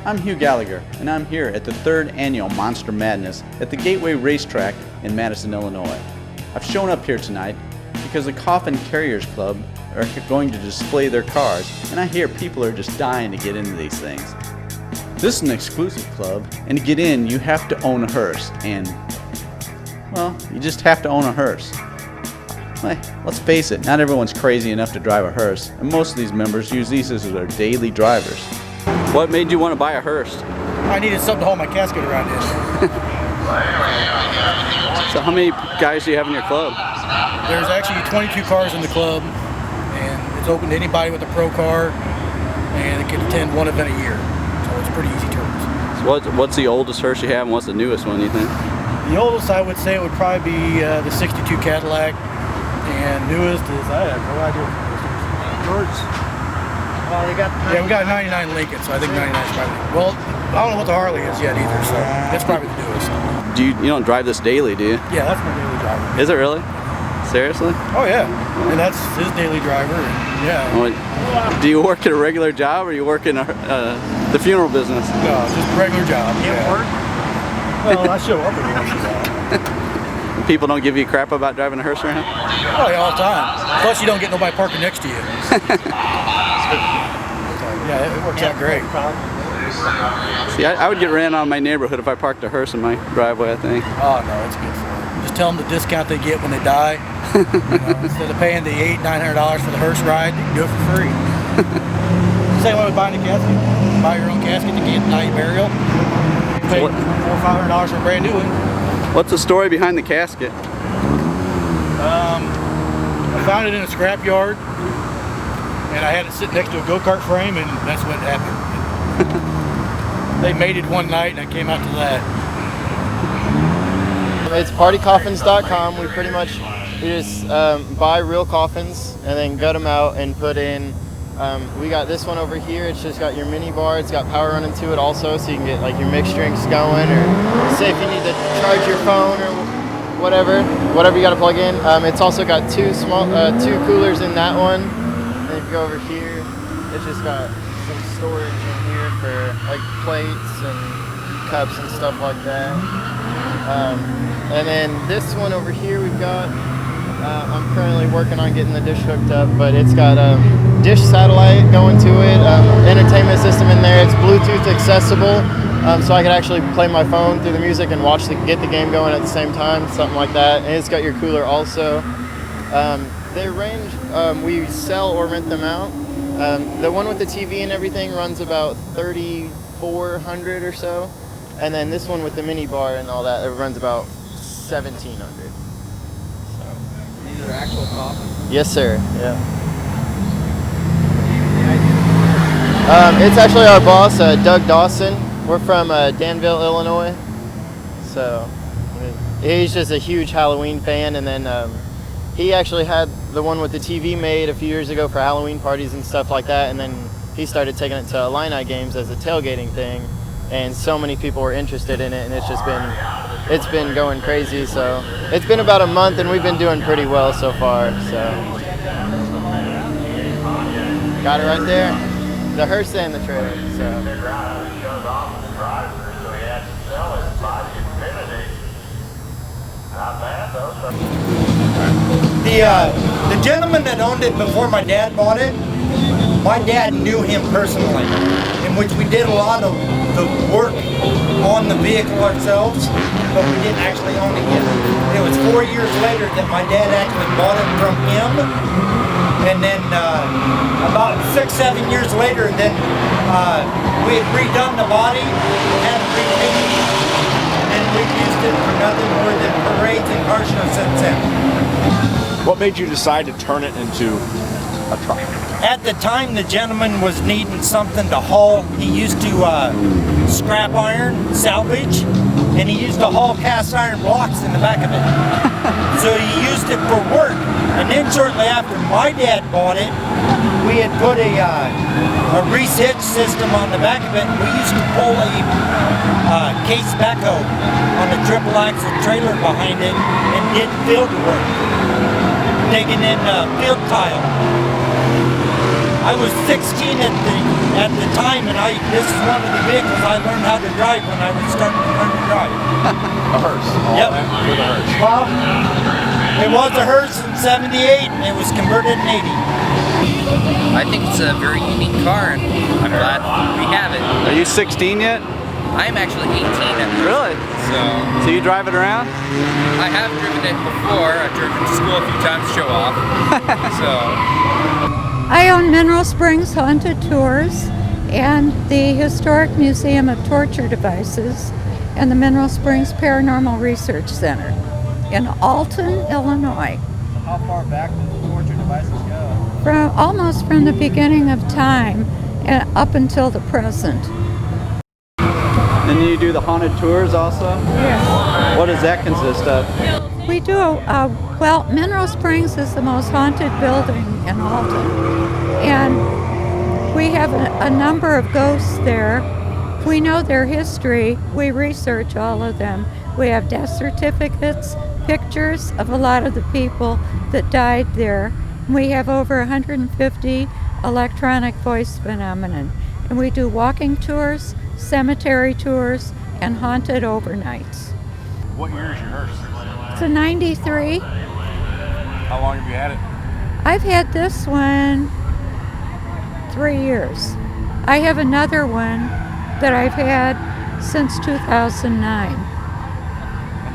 I'm Hugh Gallagher, and I'm here at the 3rd Annual Monster Madness at the Gateway Racetrack in Madison, Illinois. I've shown up here tonight because the Coffin Carriers Club are going to display their cars, and I hear people are just dying to get into these things. This is an exclusive club, and to get in you have to own a Hearse, and, well, you just have to own a Hearse. Let's face it, not everyone's crazy enough to drive a Hearse, and most of these members use these as their daily drivers. What made you want to buy a Hearse? I needed something to hold my casket around in. So how many guys do you have in your club? There's actually 22 cars in the club, and it's open to anybody with a pro car, and it can attend one event a year. So it's pretty easy terms. So what's the oldest Hearse you have, and what's the newest one, you think? The oldest, I would say, would probably be the 62 Cadillac, and newest is, I have no idea what the Hertz. Yeah, we got a 99 Lincoln, so I think 99 is probably, well, I don't know what the Harley is yet either, so that's probably the newest. You don't drive this daily, do you? Yeah, that's my daily driver. Is it really? Seriously? Oh yeah, and that's his daily driver, and yeah. Well, do you work at a regular job, or you work in the funeral business? No, just a regular job. Yeah. Work? Well, I show up every once in a while. People don't give you crap about driving a Hearse around? Oh yeah, all the time. Plus you don't get nobody parking next to you. Yeah, it works out great. See, I would get ran out of my neighborhood if I parked a Hearse in my driveway, I think. Oh no, it's good for them. Just tell them the discount they get when they die. Instead of paying the $800-900 for the Hearse ride, you can do it for free. Same way with buying a casket. You buy your own casket to get night burial. You pay $400 or $500 for a brand new one. What's the story behind the casket? I found it in a scrapyard, and I had it sit next to a go-kart frame, and that's what happened. They mated one night, and I came out to that. It's partycoffins.com. We just buy real coffins and then gut them out and put in. We got this one over here. It's just got your mini bar. It's got power running to it also, so you can get like your mixed drinks going, or say if you need to charge your phone or whatever you got to plug in. It's also got two coolers in that one. And if you go over here, it's just got some storage in here for like plates and cups and stuff like that. And then this one over here we've got. I'm currently working on getting the dish hooked up, but it's got a dish satellite going to it, entertainment system in there. It's Bluetooth accessible, so I could actually play my phone through the music and get the game going at the same time, something like that. And it's got your cooler also. They range, we sell or rent them out. The one with the TV and everything runs about $3,400 or so, and then this one with the mini bar and all that, it runs about $1,700. These are actual coffins? Yes, sir. Yeah. It's actually our boss, Doug Dawson. We're from Danville, Illinois. So he's just a huge Halloween fan, and then he actually had the one with the TV made a few years ago for Halloween parties and stuff like that, and then he started taking it to Illini games as a tailgating thing, and so many people were interested in it, and it's been going crazy. So it's been about a month, and we've been doing pretty well so far. So got it right there, the Hearse and the trailer. So. The gentleman that owned it before my dad bought it, my dad knew him personally, in which we did a lot of the work on the vehicle ourselves, but we didn't actually own it yet. It was 4 years later that my dad actually bought it from him, and then about 6-7 years later, then we had redone the body, had it repainted, and we've used it for nothing more than parades and car shows since then. What made you decide to turn it into a truck? At the time, the gentleman was needing something to haul. He used to scrap iron, salvage, and he used to haul cast iron blocks in the back of it. So he used it for work. And then shortly after my dad bought it, we had put a Reese hitch system on the back of it. We used to pull a case backhoe on a triple axle trailer behind it and did field work, digging in field tile. I was 16 at the at the time, and this is one of the vehicles I learned how to drive when I was starting to learn to drive. A Hearse. Yep. With a Hearse. Well, it was a Hearse in '78, and it was converted in '80. I think it's a very unique car, and I'm glad we have it. Are you 16 yet? I'm actually 18 at this. Really? So you drive it around? I have driven it before. I've driven to school a few times to show off. I own Mineral Springs Haunted Tours and the Historic Museum of Torture Devices and the Mineral Springs Paranormal Research Center in Alton, Illinois. How far back does the torture devices go? Almost from the beginning of time and up until the present. And you do the haunted tours also? Yes. What does that consist of? We do, well, Mineral Springs is the most haunted building in Alton. And we have a number of ghosts there. We know their history. We research all of them. We have death certificates, pictures of a lot of the people that died there. We have over 150 electronic voice phenomenon. And we do walking tours, cemetery tours, and haunted overnights. What year is your Hearse? It's a 93. How long have you had it? I've had this one 3 years. I have another one that I've had since 2009. And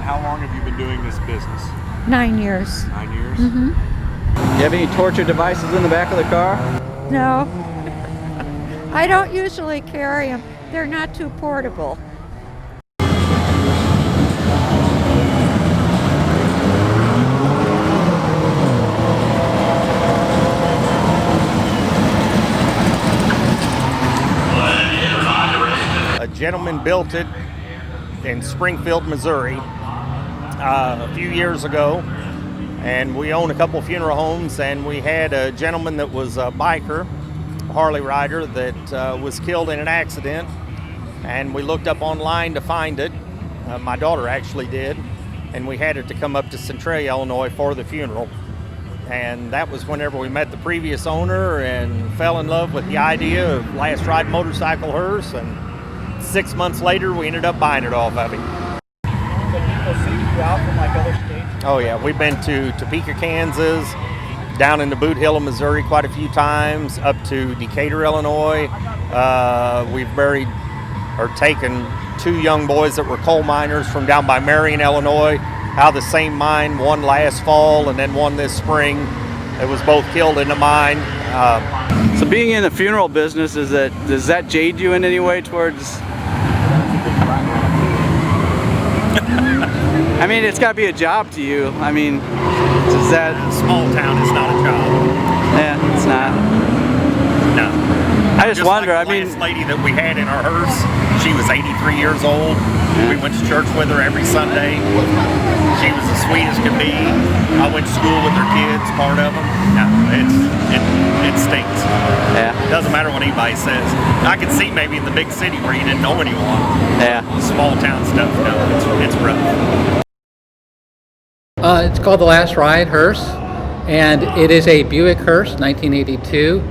how long have you been doing this business? 9 years. 9 years? Mm-hmm. You have any torture devices in the back of the car? No. I don't usually carry them. They're not too portable. A gentleman built it in Springfield, Missouri, a few years ago, and we own a couple funeral homes, and we had a gentleman that was a biker, a Harley rider, that was killed in an accident, and we looked up online to find it. My daughter actually did, and we had it to come up to Centralia, Illinois for the funeral. And that was whenever we met the previous owner and fell in love with the idea of Last Ride Motorcycle Hearse, and 6 months later we ended up buying it off of him. So people seek you out from like other states? Oh yeah, we've been to Topeka, Kansas, down into Boot Hill, Missouri quite a few times, up to Decatur, Illinois. We've buried or taken 2 young boys that were coal miners from down by Marion, Illinois, out of the same mine, one last fall and then one this spring. It was both killed in the mine. So being in the funeral business, does that jade you in any way towards... I mean, it's got to be a job to you. I mean, does that... Small town is not a job. Yeah, it's not. No. I just wonder, like the last lady that we had in our hearse, she was 83 years old. We went to church with her every Sunday. She was as sweet as could be. I went to school with her kids, part of them. No, it stinks. Yeah. It doesn't matter what anybody says. I could see maybe in the big city where you didn't know anyone. Yeah. Small town stuff, no, it's rough. It's called the Last Ride Hearse, and it is a Buick Hearse, 1982,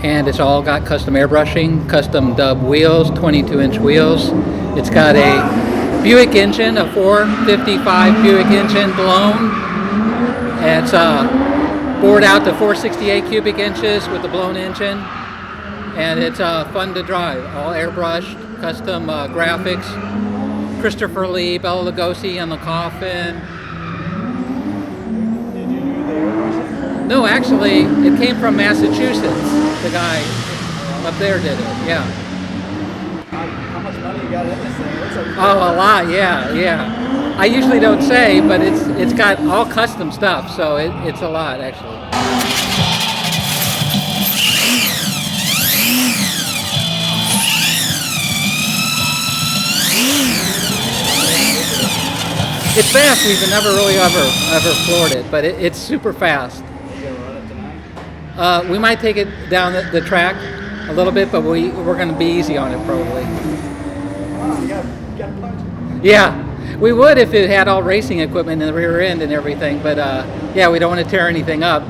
and it's all got custom airbrushing, custom dub wheels, 22-inch wheels. It's got a Buick engine, a 455 Buick engine blown. It's bored out to 468 cubic inches with the blown engine, and it's fun to drive. All airbrushed, custom graphics. Christopher Lee, Bela Lugosi on the Coffin. No, actually, it came from Massachusetts. The guy up there did it, yeah. How much money you got in this thing? Looks like Oh, a lot, yeah. I usually don't say, but it's got all custom stuff, so it's a lot, actually. It's fast. We've never really ever floored it, but it's super fast. We might take it down the track a little bit, but we're going to be easy on it probably. you got a punch. Yeah, we would if it had all racing equipment in the rear end and everything, but yeah, we don't want to tear anything up.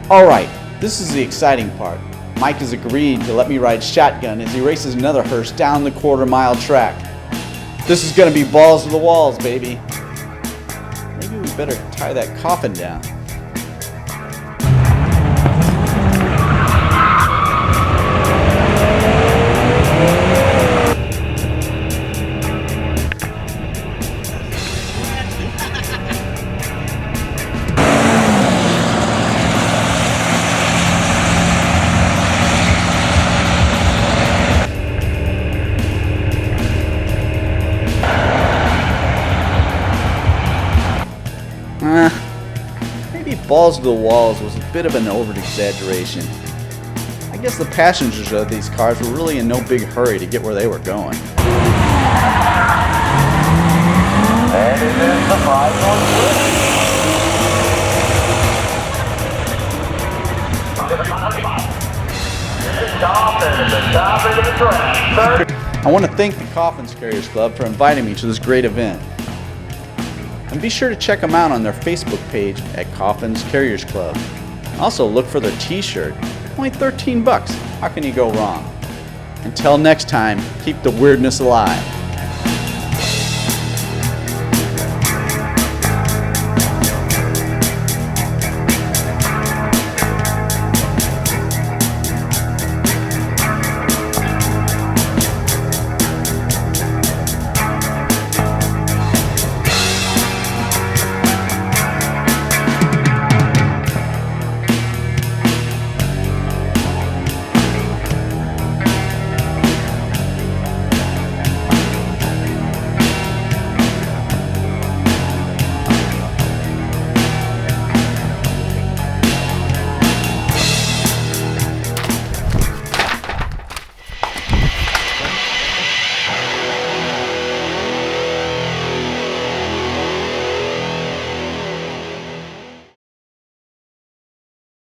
Alright, this is the exciting part. Mike has agreed to let me ride shotgun as he races another hearse down the quarter-mile track. This is gonna be balls to the walls, baby. Maybe we better tie that coffin down. Maybe balls to the walls was a bit of an over-exaggeration. I guess the passengers of these cars were really in no big hurry to get where they were going. And it is the 5 I want to thank the Coffins Carriers Club for inviting me to this great event. And be sure to check them out on their Facebook page at Coffins Carriers Club. Also look for their t-shirt. Only 13 bucks. How can you go wrong? Until next time, keep the weirdness alive.